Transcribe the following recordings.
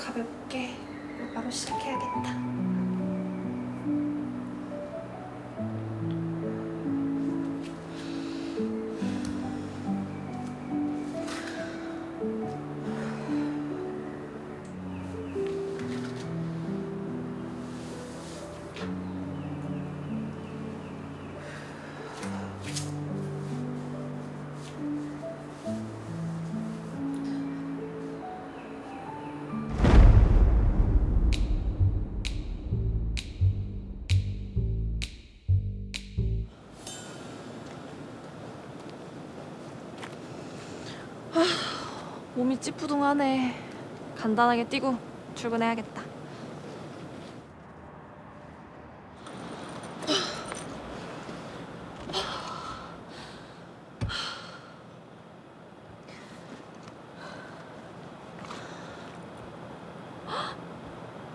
가볍게 바로 시작해야겠다. 몸이 찌뿌둥하네. 간단하게 뛰고 출근해야겠다.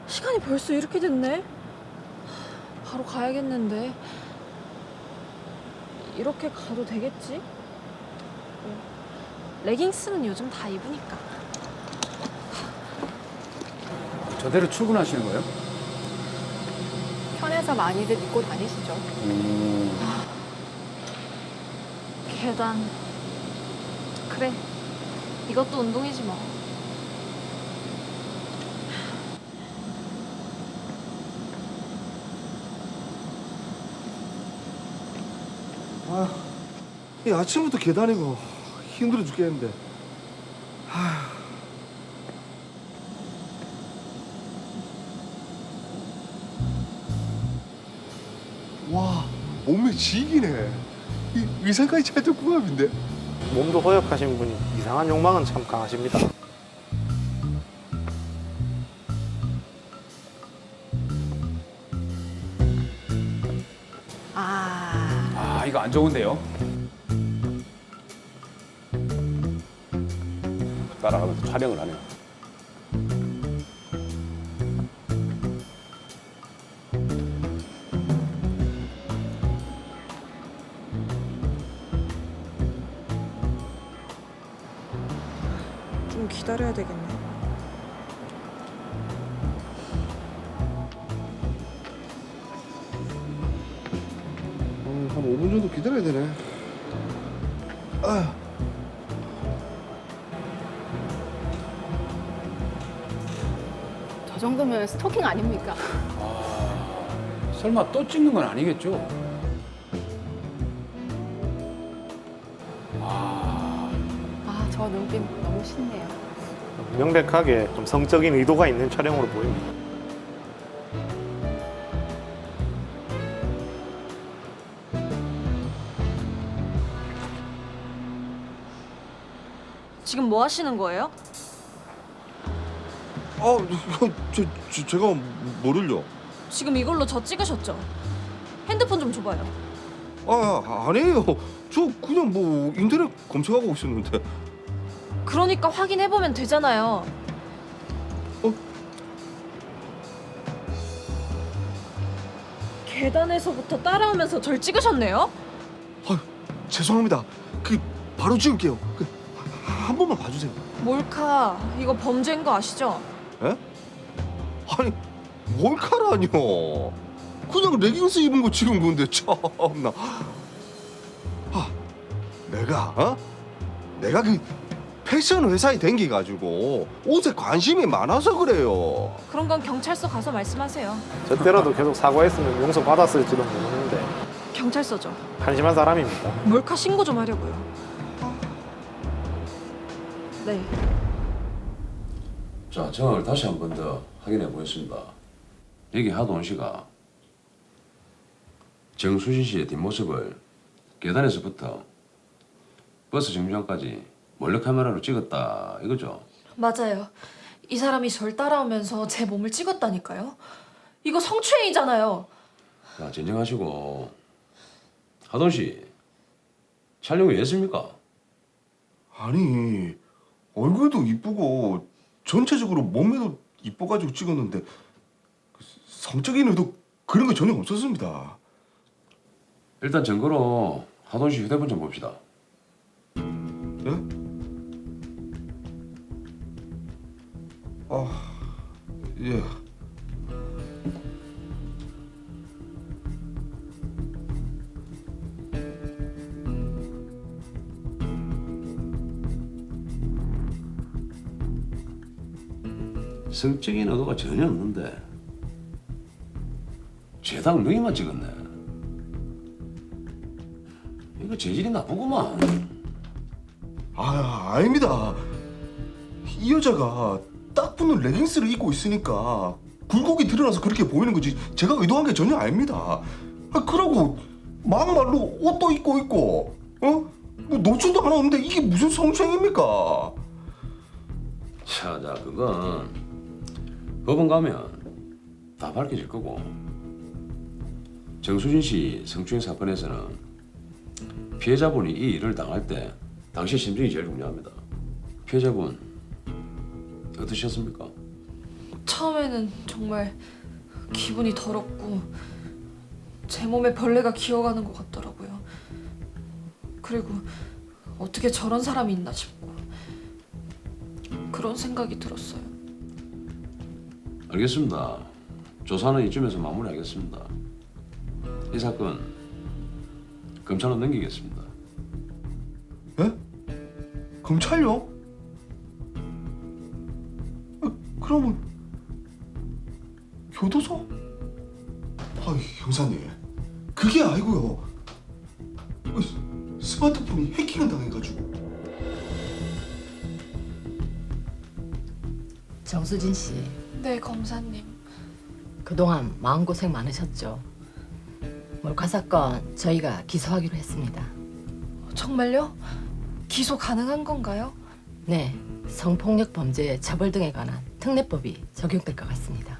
시간이 벌써 이렇게 됐네. 바로 가야겠는데. 이렇게 가도 되겠지? 레깅스는 요즘 다 입으니까. 저대로 출근하시는 거예요? 편해서 많이들 입고 다니시죠. 계단. 그래. 이것도 운동이지 뭐. 이 아침부터 계단이고 힘들어 죽겠는데. 와, 몸매 지기네. 이 위생까지 찰떡궁합인데. 몸도 허약하신 분이 이상한 욕망은 참 강하십니다. 아, 이거 안 좋은데요? 따라가면서 촬영을 하네요. 좀 기다려야 되겠네. 한 5분 정도 기다려야 되네. 저 정도면 스토킹 아닙니까? 설마 또 찍는 건 아니겠죠? 저 눈빛 너무 싫네요. 명백하게 좀 성적인 의도가 있는 촬영으로 보입니다. 지금 뭐 하시는 거예요? 제가 뭐를요? 지금 이걸로 저 찍으셨죠? 핸드폰 좀 줘봐요. 아니에요. 저 그냥 뭐 인터넷 검색하고 있었는데. 그러니까 확인해보면 되잖아요. 계단에서부터 따라오면서 절 찍으셨네요? 죄송합니다. 바로 찍을게요. 한 번만 봐주세요. 몰카, 이거 범죄인 거 아시죠? 에? 아니 몰카라뇨. 그냥 레깅스 입은 거 찍은 건데 참나. 내가 그 패션 회사에 댕겨가지고 옷에 관심이 많아서 그래요. 그런 건 경찰서 가서 말씀하세요. 저 때라도 계속 사과했으면 용서 받았을지도 모르는데 경찰서죠. 한심한 사람입니다. 몰카 신고 좀 하려고요. 네. 자, 정황을 다시 한 번 더 확인해 보겠습니다. 여기 하도원 씨가 정수진 씨의 뒷모습을 계단에서부터 버스 정류장까지 몰래카메라로 찍었다 이거죠? 맞아요. 이 사람이 절 따라오면서 제 몸을 찍었다니까요. 이거 성추행이잖아요. 자, 진정하시고. 하도원 씨, 촬영이 왜 했습니까? 아니 얼굴도 이쁘고 전체적으로 몸매도 이뻐가지고 찍었는데 성적인 의도 그런 거 전혀 없었습니다. 일단 증거로 하도원 씨 휴대폰 좀 봅시다. 예? 예. 성적인 의도가 전혀 없는데 죄당 너희만 찍었네. 이거 재질이 나쁘구만. 아닙니다. 이 여자가 딱 붙는 레깅스를 입고 있으니까 굴곡이 드러나서 그렇게 보이는 거지 제가 의도한 게 전혀 아닙니다. 그러고 막말로 옷도 입고 있고 뭐 노출도 하나 없는데 이게 무슨 성추행입니까? 자, 그건 법원 가면 다 밝혀질 거고. 정수진 씨 성추행 사건에서는 피해자분이 이 일을 당할 때 당시 심정이 제일 중요합니다. 피해자분 어떠셨습니까? 처음에는 정말 기분이 더럽고 제 몸에 벌레가 기어가는 것 같더라고요. 그리고 어떻게 저런 사람이 있나 싶고 그런 생각이 들었어요. 알겠습니다. 조사는 이쯤에서 마무리하겠습니다. 이 사건 검찰로 넘기겠습니다. 예? 검찰요? 그러면 교도소? 형사님 그게 아니고요. 스마트폰이 해킹을 당해가지고. 정수진 씨, 네, 검사님. 그동안 마음고생 많으셨죠? 몰카 사건 저희가 기소하기로 했습니다. 정말요? 기소 가능한 건가요? 네, 성폭력 범죄 처벌 등에 관한 특례법이 적용될 것 같습니다.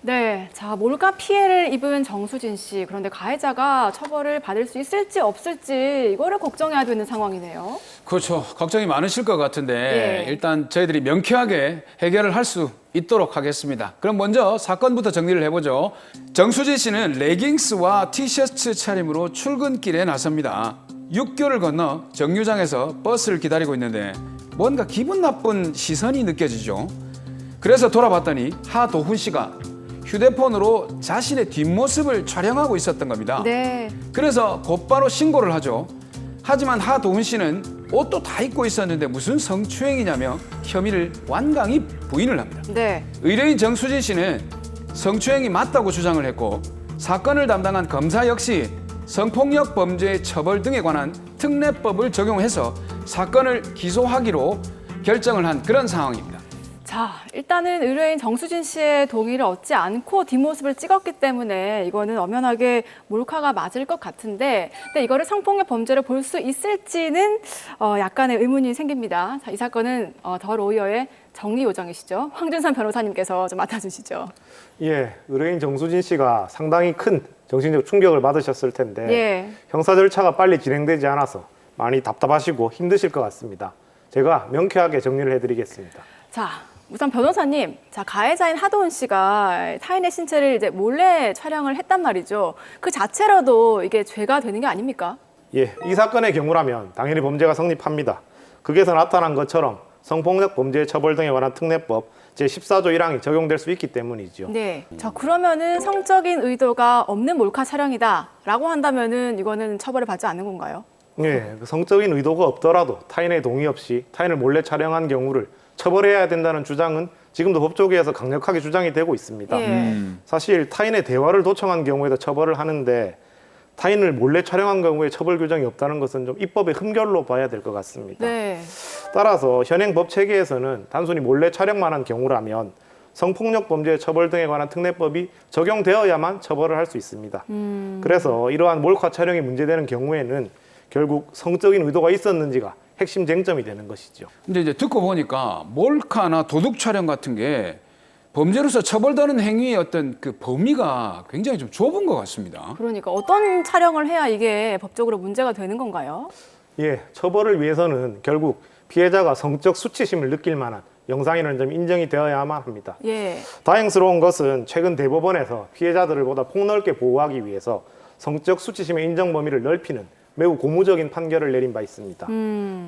네, 자 몰카 피해를 입은 정수진 씨. 그런데 가해자가 처벌을 받을 수 있을지 없을지 이거를 걱정해야 되는 상황이네요. 그렇죠. 걱정이 많으실 것 같은데 예. 일단 저희들이 명쾌하게 해결을 할 수 있도록 하겠습니다. 그럼 먼저 사건부터 정리를 해보죠. 정수진 씨는 레깅스와 티셔츠 차림으로 출근길에 나섭니다. 육교를 건너 정류장에서 버스를 기다리고 있는데 뭔가 기분 나쁜 시선이 느껴지죠. 그래서 돌아봤더니 하도훈 씨가 휴대폰으로 자신의 뒷모습을 촬영하고 있었던 겁니다. 네. 그래서 곧바로 신고를 하죠. 하지만 하도훈 씨는 옷도 다 입고 있었는데 무슨 성추행이냐며 혐의를 완강히 부인을 합니다. 네. 의뢰인 정수진 씨는 성추행이 맞다고 주장을 했고 사건을 담당한 검사 역시 성폭력 범죄 처벌 등에 관한 특례법을 적용해서 사건을 기소하기로 결정을 한 그런 상황입니다. 자, 일단은 의뢰인 정수진 씨의 동의를 얻지 않고 뒷모습을 찍었기 때문에 이거는 엄연하게 몰카가 맞을 것 같은데, 근데 이거를 성폭력 범죄로 볼 수 있을지는 약간의 의문이 생깁니다. 자, 이 사건은 더 로이어의 정리 요정이시죠. 황준선 변호사님께서 좀 맡아주시죠. 예, 의뢰인 정수진 씨가 상당히 큰 정신적 충격을 받으셨을 텐데 예. 형사 절차가 빨리 진행되지 않아서 많이 답답하시고 힘드실 것 같습니다. 제가 명쾌하게 정리를 해드리겠습니다. 자, 우선 변호사님, 자 가해자인 하도훈 씨가 타인의 신체를 이제 몰래 촬영을 했단 말이죠. 그 자체로도 이게 죄가 되는 게 아닙니까? 예, 이 사건의 경우라면 당연히 범죄가 성립합니다. 극에서 나타난 것처럼 성폭력 범죄 처벌 등에 관한 특례법 제14조 1항이 적용될 수 있기 때문이죠. 네. 자 그러면은 성적인 의도가 없는 몰카 촬영이다라고 한다면은 이거는 처벌을 받지 않는 건가요? 예, 그 성적인 의도가 없더라도 타인의 동의 없이 타인을 몰래 촬영한 경우를 처벌해야 된다는 주장은 지금도 법조계에서 강력하게 주장이 되고 있습니다. 예. 사실 타인의 대화를 도청한 경우에도 처벌을 하는데 타인을 몰래 촬영한 경우에 처벌 규정이 없다는 것은 좀 입법의 흠결로 봐야 될 것 같습니다. 네. 따라서 현행 법 체계에서는 단순히 몰래 촬영만 한 경우라면 성폭력 범죄 처벌 등에 관한 특례법이 적용되어야만 처벌을 할 수 있습니다. 그래서 이러한 몰카 촬영이 문제되는 경우에는 결국 성적인 의도가 있었는지가 핵심 쟁점이 되는 것이죠. 근데 이제 듣고 보니까 몰카나 도둑 촬영 같은 게 범죄로서 처벌되는 행위의 어떤 그 범위가 굉장히 좀 좁은 것 같습니다. 그러니까 어떤 촬영을 해야 이게 법적으로 문제가 되는 건가요? 예, 처벌을 위해서는 결국 피해자가 성적 수치심을 느낄 만한 영상이라는 점이 인정이 되어야만 합니다. 예. 다행스러운 것은 최근 대법원에서 피해자들을 보다 폭넓게 보호하기 위해서 성적 수치심의 인정 범위를 넓히는 매우 고무적인 판결을 내린 바 있습니다.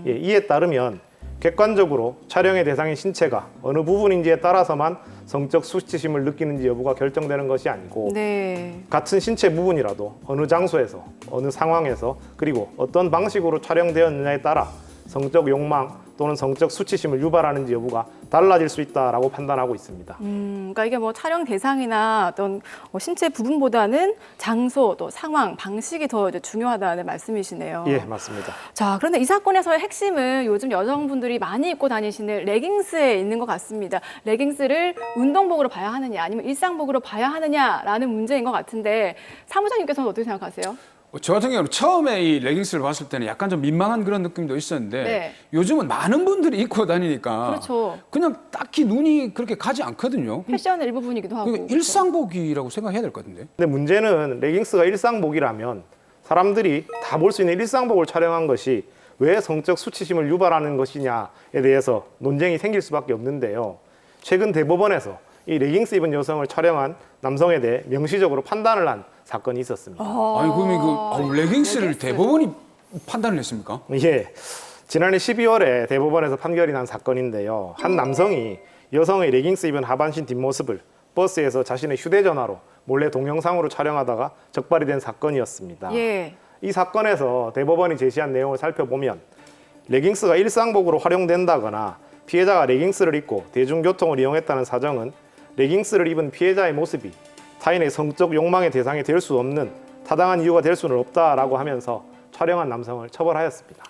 예, 이에 따르면 객관적으로 촬영의 대상인 신체가 어느 부분인지에 따라서만 성적 수치심을 느끼는지 여부가 결정되는 것이 아니고 네. 같은 신체 부분이라도 어느 장소에서 어느 상황에서 그리고 어떤 방식으로 촬영되었느냐에 따라 성적 욕망 또는 성적 수치심을 유발하는지 여부가 달라질 수 있다라고 판단하고 있습니다. 그러니까 이게 뭐 촬영 대상이나 어떤 신체 부분보다는 장소, 또 상황, 방식이 더 이제 중요하다는 말씀이시네요. 예, 맞습니다. 자, 그런데 이 사건에서의 핵심은 요즘 여성분들이 많이 입고 다니시는 레깅스에 있는 것 같습니다. 레깅스를 운동복으로 봐야 하느냐, 아니면 일상복으로 봐야 하느냐라는 문제인 것 같은데 사무장님께서는 어떻게 생각하세요? 저 같은 경우는 처음에 이 레깅스를 봤을 때는 약간 좀 민망한 그런 느낌도 있었는데 네. 요즘은 많은 분들이 입고 다니니까 그렇죠. 그냥 딱히 눈이 그렇게 가지 않거든요. 패션의 일부분이기도 하고. 그게 일상복이라고 생각해야 될 것 같은데. 근데 문제는 레깅스가 일상복이라면 사람들이 다 볼 수 있는 일상복을 촬영한 것이 왜 성적 수치심을 유발하는 것이냐에 대해서 논쟁이 생길 수밖에 없는데요. 최근 대법원에서 이 레깅스 입은 여성을 촬영한 남성에 대해 명시적으로 판단을 한 사건이 있었습니다. 아니 그러면 레깅스를 대법원이 판단을 했습니까? 예, 지난해 12월에 대법원에서 판결이 난 사건인데요. 한 남성이 여성의 레깅스 입은 하반신 뒷모습을 버스에서 자신의 휴대전화로 몰래 동영상으로 촬영하다가 적발이 된 사건이었습니다. 예. 이 사건에서 대법원이 제시한 내용을 살펴보면 레깅스가 일상복으로 활용된다거나 피해자가 레깅스를 입고 대중교통을 이용했다는 사정은 레깅스를 입은 피해자의 모습이 타인의 성적 욕망의 대상이 될 수 없는 타당한 이유가 될 수는 없다라고 하면서 촬영한 남성을 처벌하였습니다.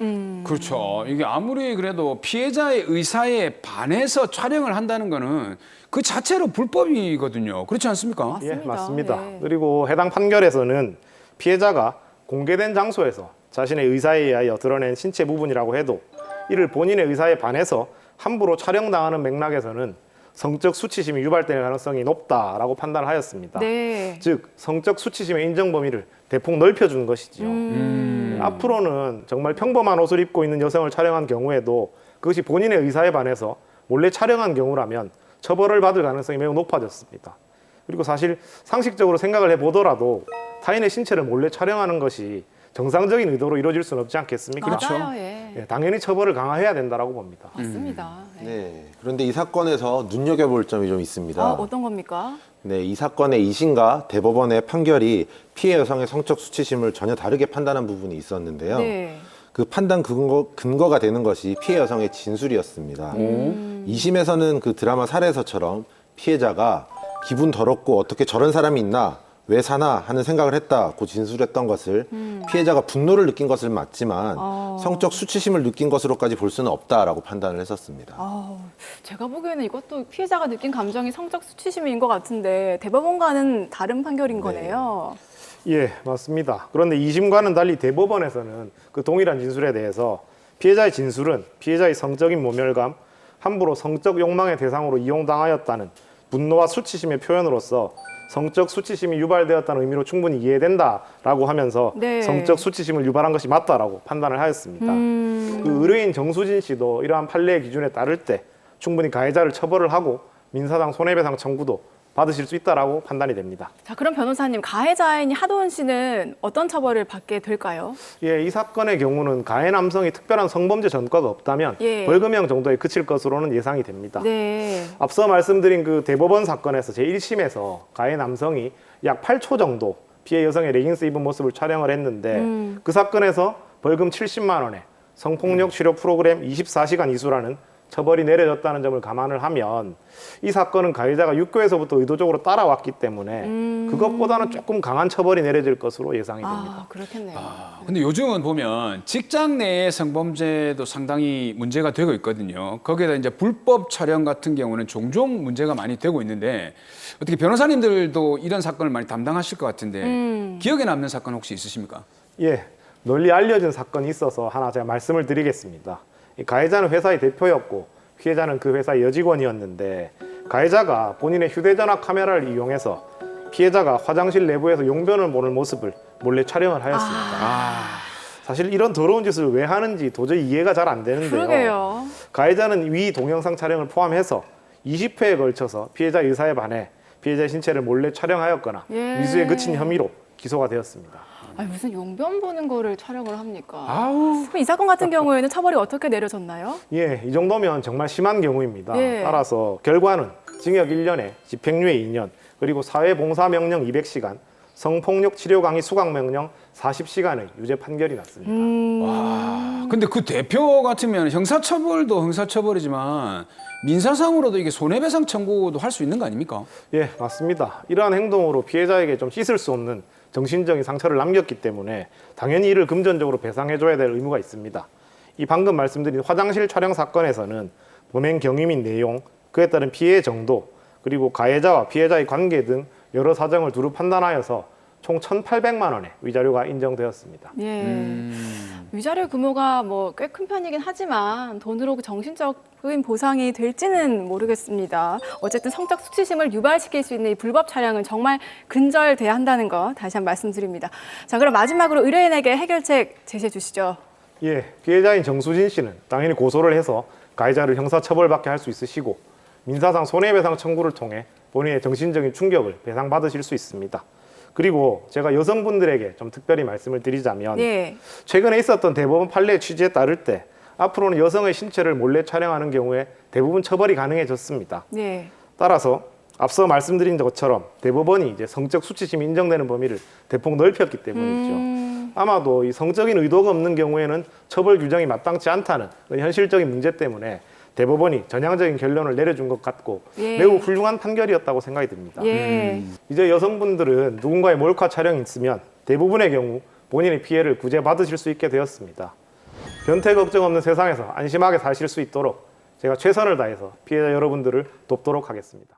그렇죠. 이게 아무리 그래도 피해자의 의사에 반해서 촬영을 한다는 거는 그 자체로 불법이거든요. 그렇지 않습니까? 예, 맞습니다. 맞습니다. 네. 그리고 해당 판결에서는 피해자가 공개된 장소에서 자신의 의사에 의하여 드러낸 신체 부분이라고 해도 이를 본인의 의사에 반해서 함부로 촬영당하는 맥락에서는 성적 수치심이 유발될 가능성이 높다라고 판단하였습니다. 네. 즉 성적 수치심의 인정 범위를 대폭 넓혀준 것이지요. 앞으로는 정말 평범한 옷을 입고 있는 여성을 촬영한 경우에도 그것이 본인의 의사에 반해서 몰래 촬영한 경우라면 처벌을 받을 가능성이 매우 높아졌습니다. 그리고 사실 상식적으로 생각을 해보더라도 타인의 신체를 몰래 촬영하는 것이 정상적인 의도로 이루어질 수는 없지 않겠습니까? 맞아요. 예. 예, 당연히 처벌을 강화해야 된다라고 봅니다. 맞습니다. 예. 네. 그런데 이 사건에서 눈여겨볼 점이 좀 있습니다. 어떤 겁니까? 네, 이 사건의 2심과 대법원의 판결이 피해 여성의 성적 수치심을 전혀 다르게 판단한 부분이 있었는데요. 네. 그 판단 근거가 되는 것이 피해 여성의 진술이었습니다. 2심에서는 그 드라마 살해에서처럼 피해자가 기분 더럽고 어떻게 저런 사람이 있나, 왜 사나 하는 생각을 했다고 진술했던 것을 피해자가 분노를 느낀 것을 맞지만 성적 수치심을 느낀 것으로까지 볼 수는 없다라고 판단을 했었습니다. 제가 보기에는 이것도 피해자가 느낀 감정이 성적 수치심인 것 같은데 대법원과는 다른 판결인 거네요. 예, 맞습니다. 그런데 2심과는 달리 대법원에서는 그 동일한 진술에 대해서 피해자의 진술은 피해자의 성적인 모멸감, 함부로 성적 욕망의 대상으로 이용당하였다는 분노와 수치심의 표현으로서 성적 수치심이 유발되었다는 의미로 충분히 이해된다라고 하면서 네. 성적 수치심을 유발한 것이 맞다라고 판단을 하였습니다. 그 의뢰인 정수진 씨도 이러한 판례의 기준에 따를 때 충분히 가해자를 처벌을 하고 민사상 손해배상 청구도 받으실 수 있다라고 판단이 됩니다. 자, 그럼 변호사님, 가해자인 하도은 씨는 어떤 처벌을 받게 될까요? 예, 이 사건의 경우는 가해 남성이 특별한 성범죄 전과가 없다면 예. 벌금형 정도에 그칠 것으로는 예상이 됩니다. 네. 앞서 말씀드린 그 대법원 사건에서 제1심에서 가해 남성이 약 8초 정도 피해 여성의 레깅스 입은 모습을 촬영을 했는데 그 사건에서 벌금 70만 원에 성폭력 치료 프로그램 24시간 이수라는 처벌이 내려졌다는 점을 감안을 하면 이 사건은 가해자가 육교에서부터 의도적으로 따라왔기 때문에 그것보다는 조금 강한 처벌이 내려질 것으로 예상이 됩니다. 그렇겠네요. 근데 요즘은 보면 직장 내의 성범죄도 상당히 문제가 되고 있거든요. 거기에다 이제 불법 촬영 같은 경우는 종종 문제가 많이 되고 있는데 어떻게 변호사님들도 이런 사건을 많이 담당하실 것 같은데 기억에 남는 사건 혹시 있으십니까? 예, 널리 알려진 사건이 있어서 하나 제가 말씀을 드리겠습니다. 이 가해자는 회사의 대표였고 피해자는 그 회사의 여직원이었는데 가해자가 본인의 휴대전화 카메라를 이용해서 피해자가 화장실 내부에서 용변을 보는 모습을 몰래 촬영을 하였습니다. 사실 이런 더러운 짓을 왜 하는지 도저히 이해가 잘 안 되는데요. 그러게요. 가해자는 위 동영상 촬영을 포함해서 20회에 걸쳐서 피해자 의사에 반해 피해자의 신체를 몰래 촬영하였거나 예. 미수에 그친 혐의로 기소가 되었습니다. 아니, 무슨 용변 보는 거를 촬영을 합니까? 아우. 그럼 이 사건 같은 경우에는 처벌이 어떻게 내려졌나요? 예, 이 정도면 정말 심한 경우입니다. 예. 따라서 결과는 징역 1년에 집행유예 2년, 그리고 사회봉사명령 200시간, 성폭력 치료 강의 수강명령 40시간의 유죄 판결이 났습니다. 와, 근데 그 대표 같으면 형사처벌도 형사처벌이지만 민사상으로도 이게 손해배상 청구도 할 수 있는 거 아닙니까? 예, 맞습니다. 이러한 행동으로 피해자에게 좀 씻을 수 없는 정신적인 상처를 남겼기 때문에 당연히 이를 금전적으로 배상해줘야 될 의무가 있습니다. 이 방금 말씀드린 화장실 촬영 사건에서는 범행 경위 및 내용, 그에 따른 피해 정도, 그리고 가해자와 피해자의 관계 등 여러 사정을 두루 판단하여서 총 1,800만 원의 위자료가 인정되었습니다. 예. 위자료 규모가 뭐 꽤 큰 편이긴 하지만 돈으로 그 정신적인 보상이 될지는 모르겠습니다. 어쨌든 성적 수치심을 유발시킬 수 있는 이 불법 촬영은 정말 근절돼야 한다는 거 다시 한번 말씀드립니다. 자, 그럼 마지막으로 의뢰인에게 해결책 제시해 주시죠. 예, 피해자인 정수진 씨는 당연히 고소를 해서 가해자를 형사처벌받게 할 수 있으시고 민사상 손해배상 청구를 통해 본인의 정신적인 충격을 배상받으실 수 있습니다. 그리고 제가 여성분들에게 좀 특별히 말씀을 드리자면 예. 최근에 있었던 대법원 판례 취지에 따를 때 앞으로는 여성의 신체를 몰래 촬영하는 경우에 대부분 처벌이 가능해졌습니다. 예. 따라서 앞서 말씀드린 것처럼 대법원이 이제 성적 수치심이 인정되는 범위를 대폭 넓혔기 때문이죠. 아마도 이 성적인 의도가 없는 경우에는 처벌 규정이 마땅치 않다는 현실적인 문제 때문에 대법원이 전향적인 결론을 내려준 것 같고 예. 매우 훌륭한 판결이었다고 생각이 듭니다. 예. 이제 여성분들은 누군가의 몰카 촬영이 있으면 대부분의 경우 본인의 피해를 구제받으실 수 있게 되었습니다. 변태 걱정 없는 세상에서 안심하게 사실 수 있도록 제가 최선을 다해서 피해자 여러분들을 돕도록 하겠습니다.